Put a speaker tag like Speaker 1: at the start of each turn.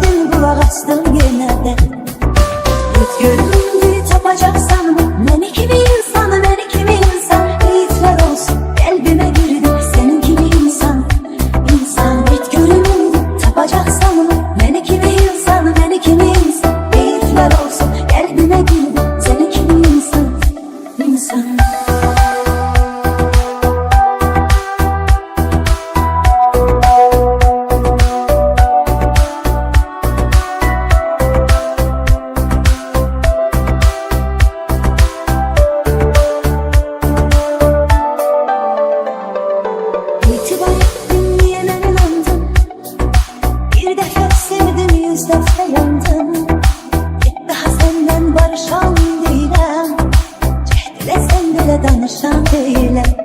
Speaker 1: geldin, kulak astın genelde. Git gönlümü tapacaksan beni kimi insan, beni kimi insan. Beyitler olsun kalbime girdi senin gibi insan. İnsan git gönlümü tapacaksan beni kimi insan, beni kimi insan. Beyitler olsun kalbime girdi senin gibi insan. İnsan. Bir defa sevdim, 100 defa yandım. Bir daha senden barışan değilim. Cehdile sen bile danışan değilim.